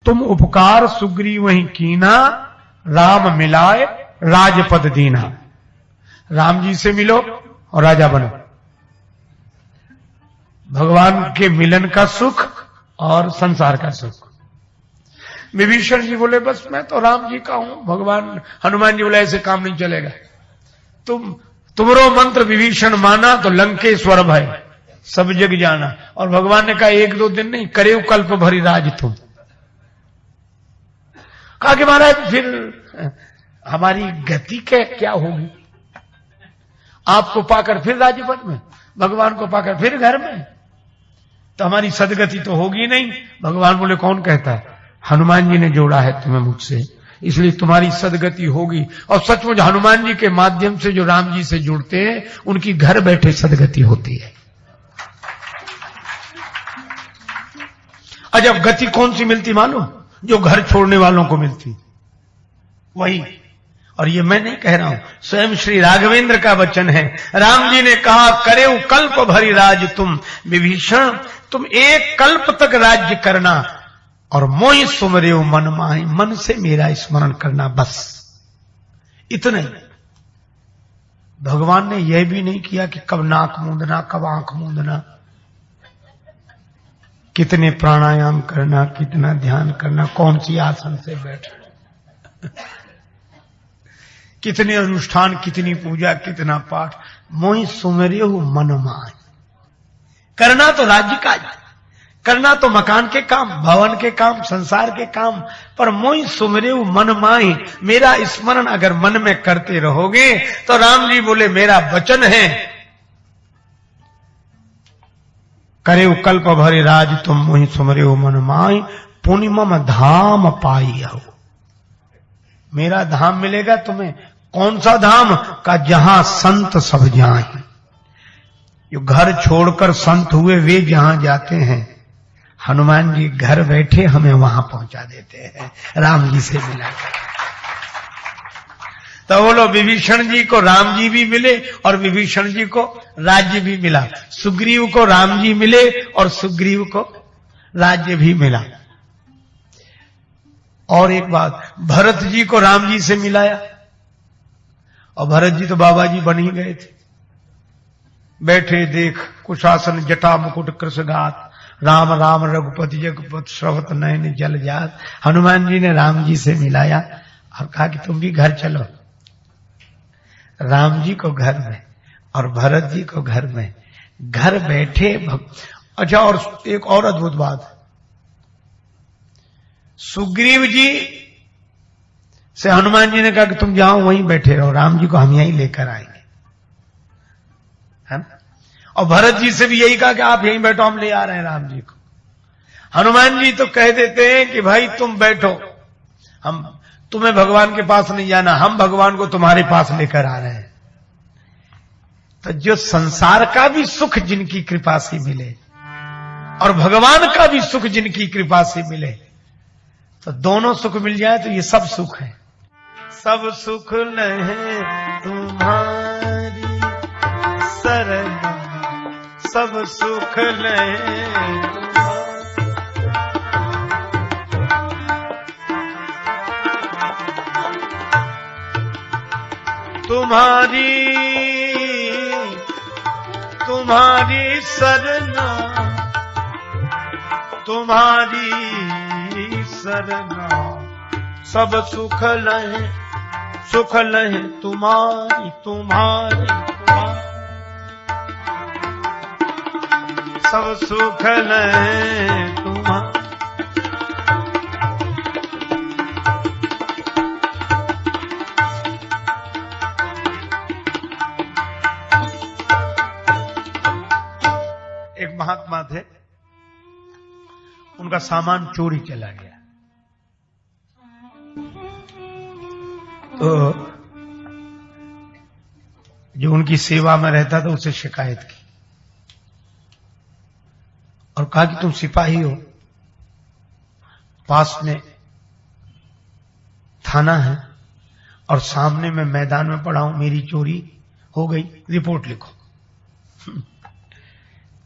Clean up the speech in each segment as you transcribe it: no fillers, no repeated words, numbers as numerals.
तुम उपकार सुग्रीव वही कीना, राम मिलाए राजपद दीना। राम जी से मिलो और राजा बनो। भगवान के मिलन का सुख और संसार का सुख। विभीषण जी बोले बस मैं तो राम जी का हूं। भगवान हनुमान जी बोले ऐसे काम नहीं चलेगा। तुमरो मंत्र विभीषण माना तो लंकेश्वर भय सब जग जाना। और भगवान ने कहा एक दो दिन नहीं, करे कल्प भरी राज तुम। कहा कि महाराज फिर हमारी गति क्या होगी? आपको पाकर फिर राजपद में, भगवान को पाकर फिर घर में, तो हमारी सदगति तो होगी नहीं। भगवान बोले कौन कहता है? हनुमान जी ने जोड़ा है तुम्हें मुझसे, इसलिए तुम्हारी सदगति होगी। और सचमुच हनुमान जी के माध्यम से जो राम जी से जुड़ते हैं उनकी घर बैठे सदगति होती है। अजब गति कौन सी मिलती मालूम? जो घर छोड़ने वालों को मिलती, वही। और ये मैं नहीं कह रहा हूं, स्वयं श्री राघवेंद्र का वचन है। राम जी ने कहा करेउ कल्प भरी राज तुम, विभीषण तुम एक कल्प तक राज्य करना और मोहि सुमरेउ मन माहि, मन से मेरा स्मरण करना, बस इतने। भगवान ने यह भी नहीं किया कि कब नाक मूंदना, कब आंख मूंदना, कितने प्राणायाम करना, कितना ध्यान करना, कौन सी आसन से बैठना, कितने अनुष्ठान, कितनी पूजा, कितना पाठ। मोहि सुमरेउ मन माहि, करना तो राज्य का, करना तो मकान के काम, भवन के काम, संसार के काम, पर मोहि सुमरेउ मन माहि, मेरा स्मरण अगर मन में करते रहोगे तो राम जी बोले मेरा वचन है करेउ कल्प भरे राज तुम, मोहि सुमरेउ मन माहि, पुनि मम धाम पाइहु। मेरा धाम मिलेगा तुम्हें। कौन सा धाम? का जहां संत सब जाएं। जो घर छोड़कर संत हुए वे जहां जाते हैं, हनुमान जी घर बैठे हमें वहां पहुंचा देते हैं, राम जी से मिला। तो बोलो विभीषण जी को राम जी भी मिले और विभीषण जी को राज्य भी मिला। सुग्रीव को राम जी मिले और सुग्रीव को राज्य भी मिला। और एक बात, भरत जी को राम जी से मिलाया और भरत जी तो बाबा जी बन ही गए थे। बैठे देख कुशासन जटा मुकुट कृषगात, राम राम रघुपति जगपति श्रवत नयन जल जात। हनुमान जी ने राम जी से मिलाया और कहा कि तुम भी घर चलो। राम जी को घर में और भरत जी को घर में, घर बैठे अच्छा। और एक और अद्भुत बात, सुग्रीव जी से हनुमान जी ने कहा कि तुम जाओ वहीं बैठे रहो, राम जी को हम यहीं लेकर आएंगे, है ना। और भरत जी से भी यही कहा कि आप यहीं बैठो, हम ले आ रहे हैं राम जी को। हनुमान जी तो कह देते हैं कि भाई तुम बैठो, हम तुम्हें भगवान के पास नहीं जाना, हम भगवान को तुम्हारे पास लेकर आ रहे हैं। तो जो संसार का भी सुख जिनकी कृपा से मिले और भगवान का भी सुख जिनकी कृपा से मिले, तो दोनों सुख मिल जाए तो ये सब सुख है। सब सुख नहीं तुम्हारी शरण, सब सुख नहीं तुम्हारी, तुम्हारी सरना, तुम्हारी सरना, सब सुख लहे, सुख लहे तुम्हारी, तुम्हारी, सब सुख लहे तुम्हारी। एक महात्मा थे, उनका सामान चोरी चला गया। तो जो उनकी सेवा में रहता था उससे शिकायत की और कहा कि तुम सिपाही हो, पास में थाना है और सामने मैं मैदान में पड़ा हूं, मेरी चोरी हो गई, रिपोर्ट लिखो।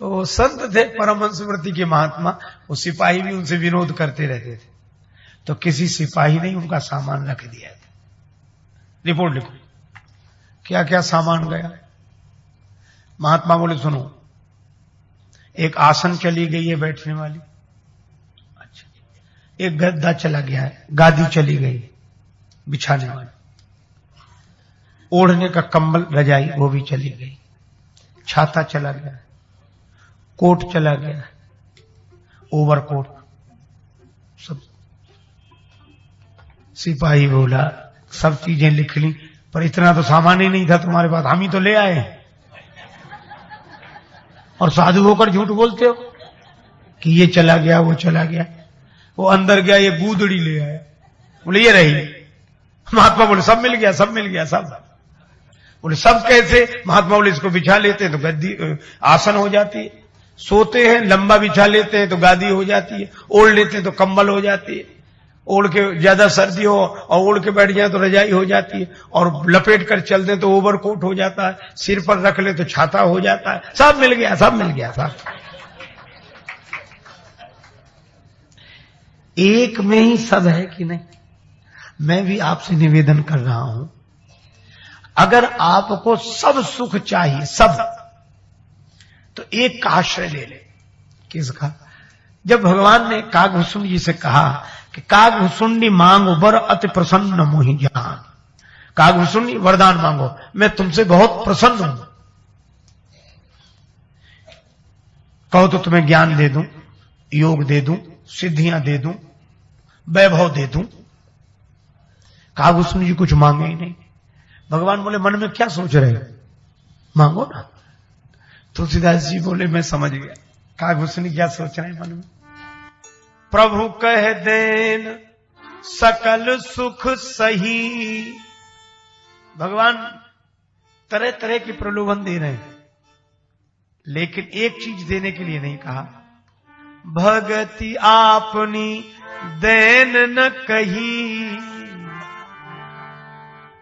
तो संत थे, परमहंस स्मृति के महात्मा, वो सिपाही भी उनसे विरोध करते रहते थे। तो किसी सिपाही ने उनका सामान रख दिया था। रिपोर्ट लिखो क्या क्या सामान गया। महात्मा बोले सुनो, एक आसन चली गई है बैठने वाली, अच्छा, एक गद्दा चला गया है, गादी चली गई बिछाने वाली, ओढ़ने का कंबल रजाई वो भी चली गई, छाता चला गया, कोट चला गया, ओवरकोट सब। सिपाही बोला सब चीजें लिख ली, पर इतना तो सामान ही नहीं था तुम्हारे पास, हम ही तो ले आए और साधु होकर झूठ बोलते हो कि ये चला गया वो चला गया। वो अंदर गया, ये गूदड़ी ले आया, बोले ये रही। महात्मा बोले सब मिल गया, सब मिल गया, सब। बोले सब कैसे? महात्मा बोले इसको बिछा लेते हैं तो गद्दी आसन हो जाती है, सोते हैं लंबा बिछा लेते हैं तो गादी हो जाती है, ओढ़ लेते हैं तो कंबल हो जाती है, ओढ़ के ज्यादा सर्दी हो और ओढ़ के बैठ जाए तो रजाई हो जाती है, और लपेट कर चल दें तो ओवरकोट हो जाता है, सिर पर रख ले तो छाता हो जाता है। सब मिल गया, सब मिल गया, सब। एक में ही सब है कि नहीं? मैं भी आपसे निवेदन कर रहा हूं, अगर आपको सब सुख चाहिए, सब, तो एक का आश्रय ले ले। किसका? जब भगवान ने कागभूषुंडी जी से कहा कि कागभूषुंडी मांगो वर अति प्रसन्न मोहि जान, कागभूषुंडी वरदान मांगो, मैं तुमसे बहुत प्रसन्न हूं, कहो तो तुम्हें ज्ञान दे दूं, योग दे दूं, सिद्धियां दे दूं, वैभव दे दूं। कागभूषुंडी जी कुछ मांगे ही नहीं। भगवान बोले मन में क्या सोच रहे हो, मांगो ना। तुलसीदास जी बोले मैं समझ गया कागभूषुंडी क्या सोच रहे हैं मन में। प्रभु कह देन सकल सुख सही। भगवान तरह तरह की प्रलोभन दे रहे हैं, लेकिन एक चीज देने के लिए नहीं कहा, भगति आपनी देन न कही,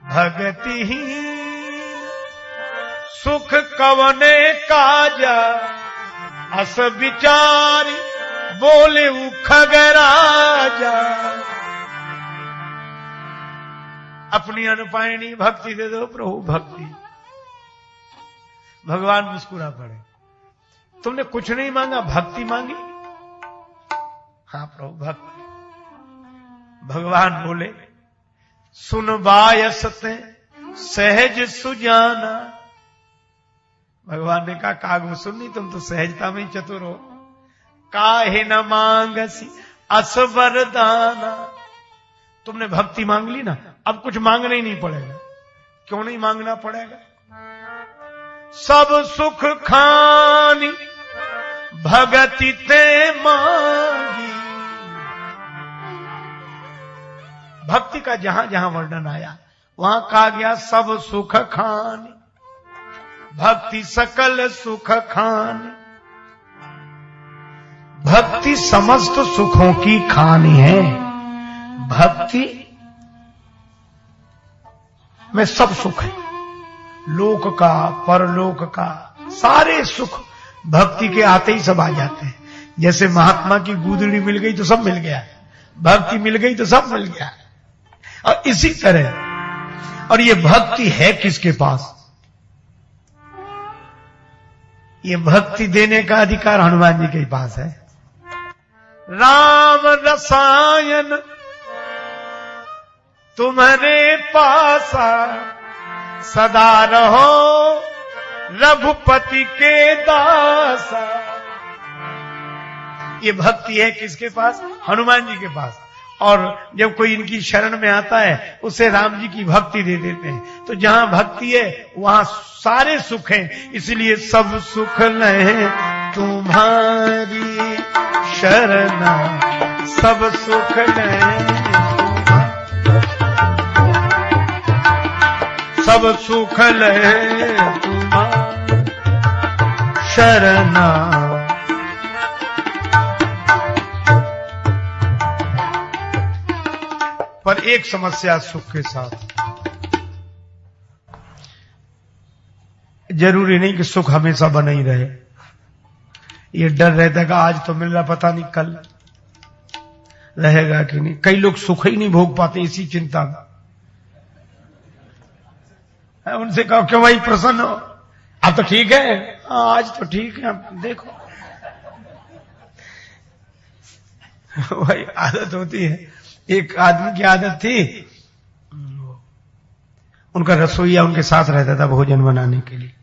भगति ही सुख कवने काजा, अस विचारी बोले खगराजा। अपनी अनुपायणी भक्ति दे दो प्रभु, भक्ति। भगवान मुस्कुरा पड़े, तुमने कुछ नहीं मांगा, भक्ति मांगी। हाँ प्रभु, भक्ति। भगवान बोले सुन बायसते सहज सुजाना। भगवान ने कहा कागभूषुंडी तुम तो सहजता में ही चतुर हो, काहे न मांगसी अस वरदाना। तुमने भक्ति मांग ली ना, अब कुछ मांगना ही नहीं पड़ेगा। क्यों नहीं मांगना पड़ेगा? सब सुख खानी भगति ते मांगी। भक्ति का जहां जहां वर्णन आया वहां कहा गया सब सुख खानी, भक्ति सकल सुख खानी। भक्ति समस्त सुखों की खानी है। भक्ति में सब सुख है, लोक का परलोक का, सारे सुख भक्ति के आते ही सब आ जाते हैं। जैसे महात्मा की गूदड़ी मिल गई तो सब मिल गया, भक्ति मिल गई तो सब मिल गया। और इसी तरह, और ये भक्ति है किसके पास? ये भक्ति देने का अधिकार हनुमान जी के पास है। राम रसायन तुम्हारे पासा, सदा रहो रघुपति के दासा। ये भक्ति है किसके पास? हनुमान जी के पास। और जब कोई इनकी शरण में आता है उसे राम जी की भक्ति दे देते हैं। तो जहां भक्ति है वहां सारे सुख हैं, इसलिए सब सुख ले तुम्हारी शरणा, सब सुख ले, सब सुख ले तुम्हारी शरणा। पर एक समस्या सुख के साथ, जरूरी नहीं कि सुख हमेशा बना ही रहे। ये डर रहता है कि आज तो मिल रहा, पता नहीं कल। रहेगा कि नहीं। कई लोग सुख ही नहीं भोग पाते इसी चिंता में। उनसे कहो क्यों भाई प्रसन्न हो, अब तो ठीक है, आज तो ठीक है, अब देखो। वही आदत होती है। एक आदमी की आदत थी, उनका रसोईया उनके साथ रहता था भोजन बनाने के लिए,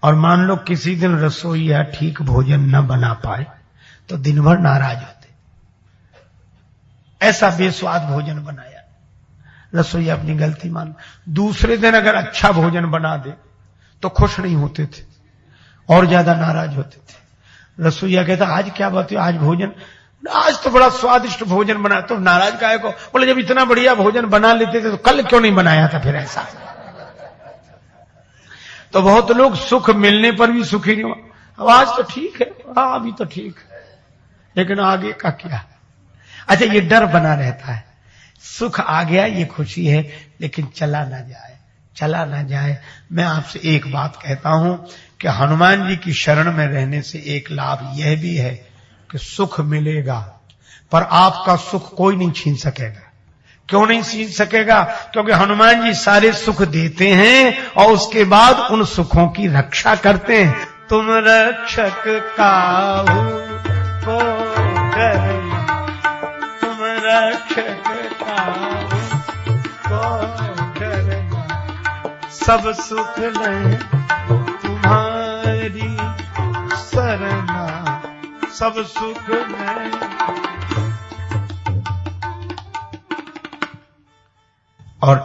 और मान लो किसी दिन रसोईया ठीक भोजन न बना पाए तो दिन भर नाराज होते। ऐसा बेस्वाद भोजन बनाया, रसोईया अपनी गलती मान। दूसरे दिन अगर अच्छा भोजन बना दे तो खुश नहीं होते थे और ज्यादा नाराज होते थे। रसोईया कहता आज क्या बात है, आज भोजन, आज तो बड़ा स्वादिष्ट भोजन बना, तो नाराज काहे को? बोले जब इतना बढ़िया भोजन बना लेते थे तो कल क्यों नहीं बनाया था फिर ऐसा। तो बहुत लोग सुख मिलने पर भी सुखी नहीं हुआ। अब आज तो ठीक है, हाँ अभी तो ठीक है, लेकिन आगे का क्या। अच्छा, ये डर बना रहता है, सुख आ गया ये खुशी है, लेकिन चला ना जाए, चला ना जाए। मैं आपसे एक बात कहता हूं कि हनुमान जी की शरण में रहने से एक लाभ यह भी है कि सुख मिलेगा, पर आपका सुख कोई नहीं छीन सकेगा। क्यों नहीं छीन सकेगा? क्योंकि हनुमान जी सारे सुख देते हैं और उसके बाद उन सुखों की रक्षा करते हैं। तुम रक्षक काहू को डरना, तुम रक्षक काहू को डरना, सब सुख ले तुम्हारी सरना, सब सुख में। और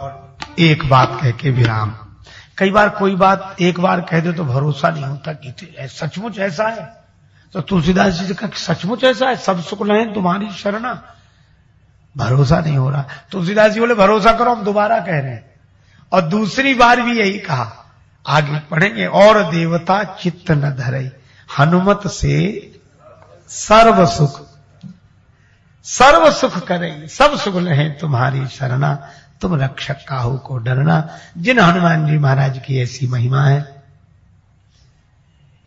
एक बात कह के विराम। कई बार कोई बात एक बार कह दे तो भरोसा नहीं होता कि सचमुच ऐसा है। तो तुलसीदास जी का सचमुच ऐसा है, सब सुख ले तुम्हारी शरणा, भरोसा नहीं हो रहा। तुलसीदास जी बोले भरोसा करो, हम दोबारा कह रहे हैं। और दूसरी बार भी यही कहा, आगे पढ़ेंगे। और देवता चित्त न धरई, हनुमत से सर्व सुख, सर्व सुख करें, सब सुख लहे तुम्हारी शरणा, तुम रक्षक काहू को डरना। जिन हनुमान जी महाराज की ऐसी महिमा है,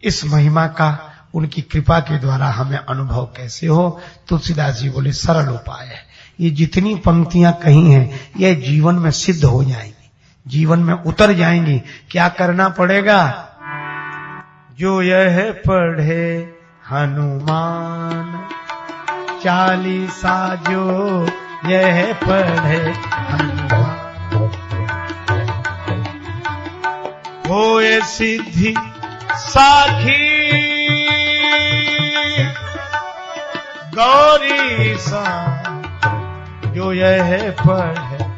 इस महिमा का उनकी कृपा के द्वारा हमें अनुभव कैसे हो? तुलसीदास जी बोले सरल उपाय है। ये जितनी पंक्तियां कही हैं ये जीवन में सिद्ध हो जाएंगी, जीवन में उतर जाएंगी। क्या करना पड़ेगा? जो यह पढ़े हनुमान चालीसा, जो यह पढ़े हनुमान, होए सिद्धि साखी गौरी सा, जो यह पढ़े